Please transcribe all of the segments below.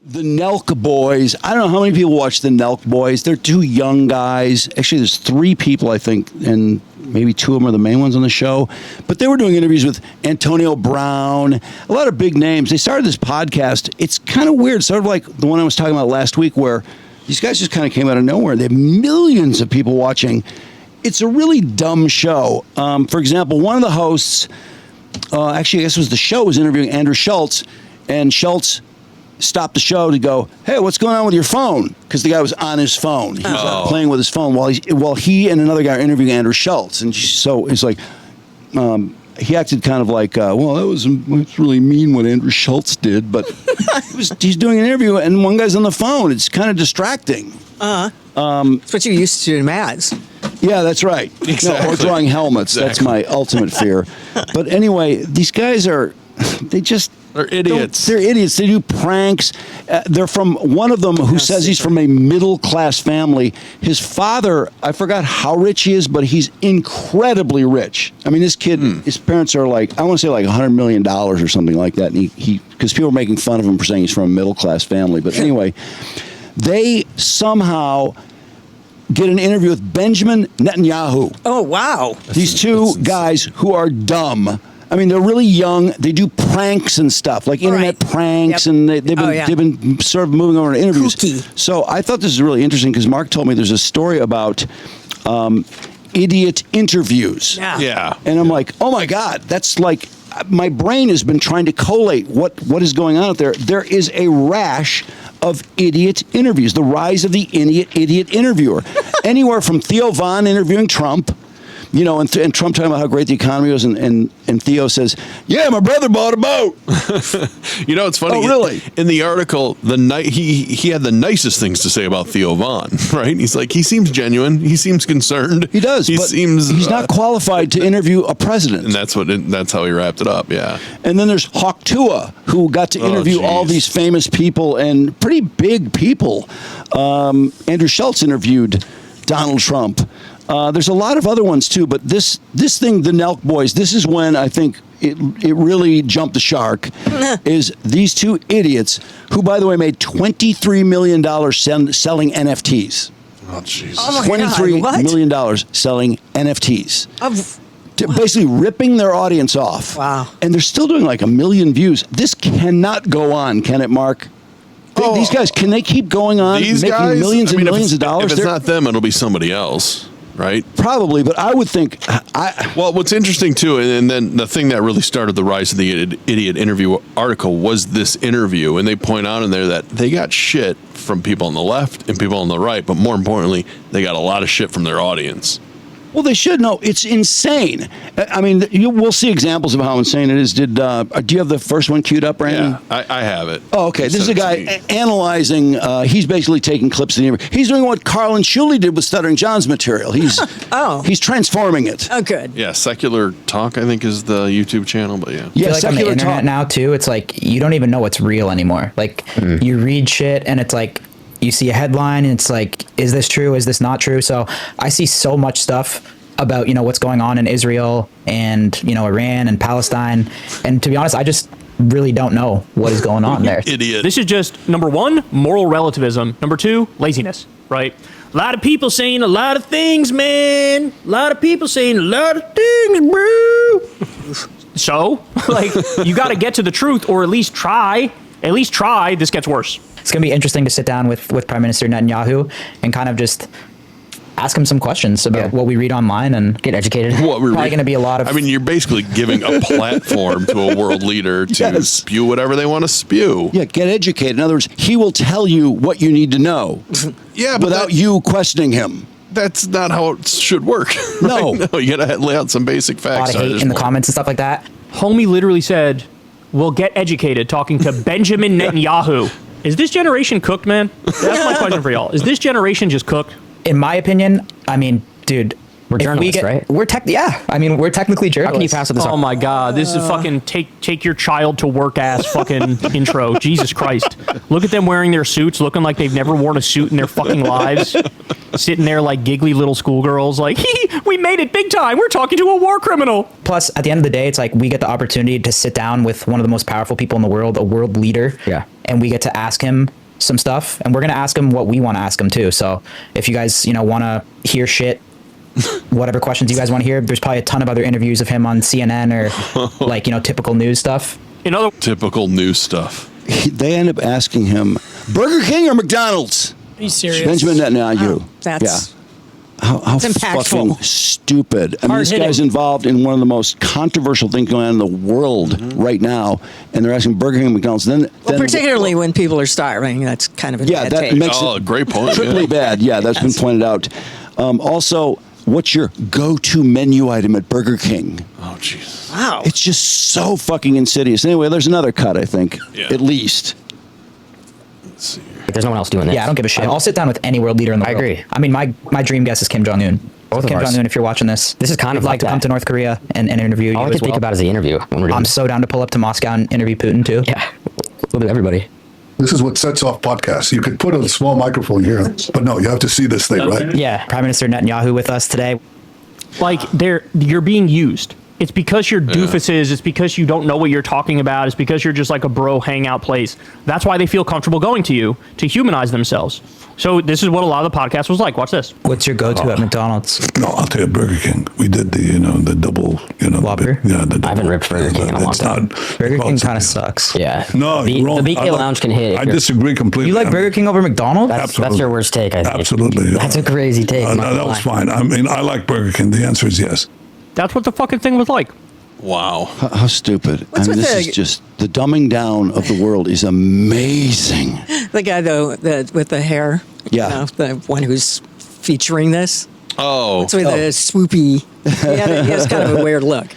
The Nelk Boys. I don't know how many people watch the Nelk Boys. They're two young guys. Actually, there's three people, I think, and maybe two of them are the main ones on the show. But they were doing interviews with Antonio Brown, a lot of big names. They started this podcast. It's kind of weird, sort of like the one I was talking about last week, where these guys just kind of came out of nowhere. They have millions of people watching. It's a really dumb show. For example, one of the hosts, actually, I guess it was the show, was interviewing Andrew Schultz, and Schultz stopped the show to go, hey, what's going on with your phone? Because the guy was on his phone. He was playing with his phone while he and another guy are interviewing Andrew Schultz. And so it's like, he acted kind of like, well, that's really mean what Andrew Schultz did. But he's doing an interview and one guy's on the phone. It's kind of distracting. That's what you're used to in ads. Yeah, that's right. Exactly. No, or drawing helmets. Exactly. That's my ultimate fear. But anyway, these guys they're idiots. They're idiots. They do pranks. They're from one of them who says he's from a middle-class family. His father, I forgot how rich he is, but he's incredibly rich. I mean, this kid, his parents are like, I want to say like $100 million or something like that. And he because people are making fun of him for saying he's from a middle-class family. But anyway, they somehow get an interview with Benjamin Netanyahu. Oh, wow. These two guys who are dumb. I mean, they're really young. They do pranks and stuff, like internet pranks, and they've been sort of moving over to interviews. Kooky. So I thought this was really interesting because Mark told me there's a story about idiot interviews. Yeah. And I'm like, oh my God, that's like, my brain has been trying to collate what is going on out there. There is a rash of idiot interviews, the rise of the idiot interviewer. Anywhere from Theo Von interviewing Trump, you know, and Trump talking about how great the economy was, and Theo says, yeah, my brother bought a boat. You know, it's funny. Oh, really? In the article, he had the nicest things to say about Theo Von, right? He's like, he seems genuine. He seems concerned. He does. He's not qualified to interview a president. And that's how he wrapped it up, yeah. And then there's Hawk Tua, who got to interview all these famous people and pretty big people. Andrew Schultz interviewed Donald Trump. There's a lot of other ones too, but this thing, the Nelk Boys, this is when I think it really jumped the shark. Is these two idiots who, by the way, made $23 million selling NFTs. Oh, Jesus. Oh $23 million selling NFTs. Basically ripping their audience off. Wow. And they're still doing like 1 million views. This cannot go on, can it, Mark? These guys, can they keep going on making millions and millions of dollars? If it's not them, it'll be somebody else. Right? Probably, but I would think... Well, what's interesting, too, and then the thing that really started the rise of the idiot interview article was this interview, and they point out in there that they got shit from people on the left and people on the right, but more importantly, they got a lot of shit from their audience. Well, they should know. It's insane. I mean, we'll see examples of how insane it is. Do you have the first one queued up, Brandon? Yeah, I have it. Oh, okay. This is a guy analyzing. He's basically taking clips of the interview. He's doing what Carlin Shuley did with Stuttering John's material. He's transforming it. Oh, good. Yeah, Secular Talk, I think, is the YouTube channel, but yeah. I feel like on the internet now, too, it's like you don't even know what's real anymore. Like, you read shit, and it's like, you see a headline and it's like, is this true? Is this not true? So I see so much stuff about, you know, what's going on in Israel and, you know, Iran and Palestine. And to be honest, I just really don't know what is going on there. Idiot. This is just, number one, moral relativism. Number two, laziness, right? A lot of people saying a lot of things, man. A lot of people saying a lot of things, bro. So, like, you got to get to the truth, or at least try. At least try. This gets worse. It's going to be interesting to sit down with Prime Minister Netanyahu and kind of just ask him some questions about what we read online and get educated. Probably going to be a lot of... I mean, you're basically giving a platform to a world leader to spew whatever they want to spew. Yeah, get educated. In other words, he will tell you what you need to know. Yeah, but without you questioning him. That's not how it should work. No. Right? No, you got to lay out some basic facts. A lot of hate in the comments and stuff like that. Homie literally said, "Well, get educated," talking to Benjamin Netanyahu. Is this generation cooked, man? That's my question for y'all. Is this generation just cooked? In my opinion, I mean, dude, We're If journalists, right? We're we're technically journalists. How can you pass with this? Oh my God! This is fucking take your child to work ass fucking intro. Jesus Christ! Look at them wearing their suits, looking like they've never worn a suit in their fucking lives, sitting there like giggly little schoolgirls, like, we made it big time. We're talking to a war criminal. Plus, at the end of the day, it's like we get the opportunity to sit down with one of the most powerful people in the world, a world leader. Yeah. And we get to ask him some stuff, and we're gonna ask him what we want to ask him too. So if you guys, want to hear shit, whatever questions you guys want to hear, there's probably a ton of other interviews of him on CNN or like, typical news stuff. Typical news stuff. They end up asking him, Burger King or McDonald's? Are you serious? Benjamin Netanyahu. That's How impactful. fucking stupid. I mean, this Hard-hitting. guy's involved in one of the most controversial things going on in the world right now, and they're asking Burger King and McDonald's. Then particularly when people are starving. That's kind of a bad that take. makes Oh, it great point. triply Yeah. bad. Yeah, that's been pointed out. Also, what's your go-to menu item at Burger King? Oh, Jesus. Wow. It's just so fucking insidious. Anyway, there's another cut, I think, Yeah. at least. Let's see. There's no one else doing this. Yeah, I don't give a shit. I'll sit down with any world leader in the I world. agree. I mean, my dream guest is Kim Jong Un. Both of Kim ours. Jong Un, if you're watching this, This is kind of we'd like like to come that. to North Korea and interview All you I as can think well. about is the interview when we're doing I'm this. so down to pull up to Moscow and interview Putin too. Yeah, we'll do everybody. This is what sets off podcasts. You could put a small microphone here, but no, you have to see this thing, right? Yeah, Prime Minister Netanyahu with us today. Like you're being used. It's because you're doofuses. It's because you don't know what you're talking about. It's because you're just like a bro hangout place. That's why they feel comfortable going to you to humanize themselves. So this is what a lot of the podcast was like. Watch this. What's your go-to at McDonald's? No, I'll tell you, Burger King. We did the double, Whopper? Yeah, the I haven't ripped Burger King in a long it's time. not- Burger well, King it's- kind of sucks. Yeah. No, the, you're wrong. the BK I like- Lounge can hit. I disagree completely. You like Burger King over McDonald's? That's your worst take, I think. Absolutely. That's a crazy take. I'm not No, that gonna was lie. fine. I mean, I like Burger King. The answer is yes. That's what the fucking thing was like. Wow. How stupid. What's I mean, with this the- is just, the dumbing down of the world is amazing. The guy though, with the hair. Yeah. The one who's featuring this. Oh. So with the swoopy. He has kind of a weird look.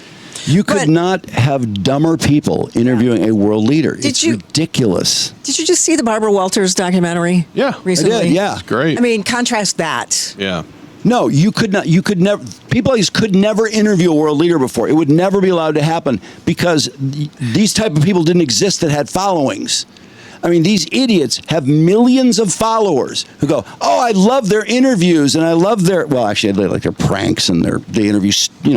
You could But- not have dumber people interviewing a world leader. It's you- ridiculous. Did you just see the Barbara Walters documentary? Yeah. Recently? I did, yeah. Great. I mean, contrast that. Yeah. No, you could not. You could never. People like this could never interview a world leader before. It would never be allowed to happen because these type of people didn't exist that had followings. I mean, these idiots have millions of followers who go, "Oh, I love their interviews and I love their." Well, actually, they like their pranks and they interview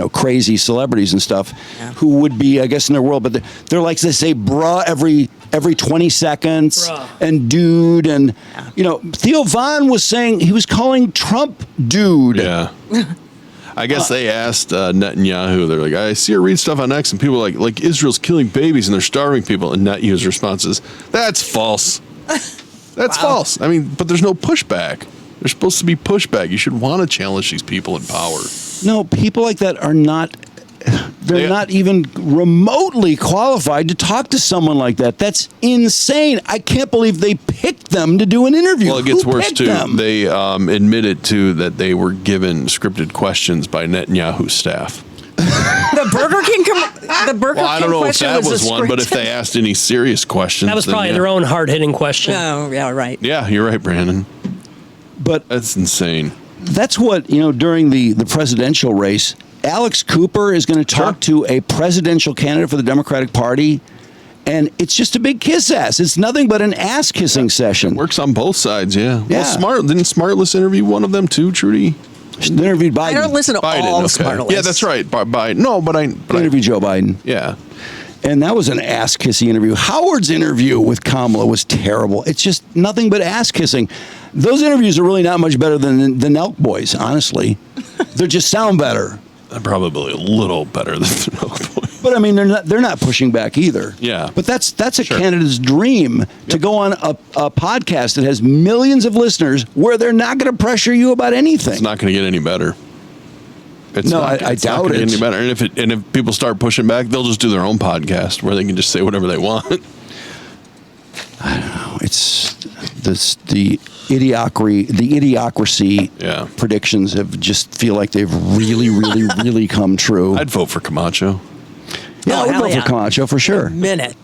crazy celebrities and stuff who would be, I guess, in their world. But they're like they say, "Bruh," every 20 seconds, Bruh. and dude, and Theo Von was saying he was calling Trump dude. Yeah. I guess they asked Netanyahu, they're like, I see her read stuff on X and people are like Israel's killing babies and they're starving people. And Netanyahu's response is, that's false. That's false. I mean, but there's no pushback. There's supposed to be pushback. You should want to challenge these people in power. No, people like that are not. They're not even remotely qualified to talk to someone like that. That's insane. I can't believe they picked them to do an interview. Well, it gets Who worse picked too. them? They admitted too that they were given scripted questions by Netanyahu's staff. The Burger King. The Burger Well, I don't King know if question that was was a one, but if script. they asked any serious questions, That was then probably yeah. their own hard-hitting question. Oh, yeah, right. Yeah, you're right, Brandon. But That's insane. that's what during the presidential race. Alex Cooper is going to talk to a presidential candidate for the Democratic Party, and it's just a big kiss ass. It's nothing but an ass kissing session. Works on both sides, yeah. Yeah. Well, didn't Smartless interview one of them too, Trudy? They interviewed Biden. I don't listen to Biden, all the okay. smart lists. Yeah, that's right. Biden. No, but I They interviewed Joe Biden. yeah. And that was an ass kissing interview. Howard's interview with Kamala was terrible. It's just nothing but ass kissing. Those interviews are really not much better than the Nelk Boys, honestly. They just sound better. Probably a little better than the Nelk Boys. But I mean, they're not pushing back either. Yeah. But that's a Sure. candidate's dream to go on a podcast that has millions of listeners where they're not going to pressure you about anything. It's not going to get any better. It's No, not, I it's not doubt gonna get it. any better. And if people start pushing back, they'll just do their own podcast where they can just say whatever they want. It's the idiocracy Yeah. predictions have just feel like they've really, really, really come true. I'd vote for Camacho. Yeah, I would hell vote yeah. for Camacho for sure. Minute.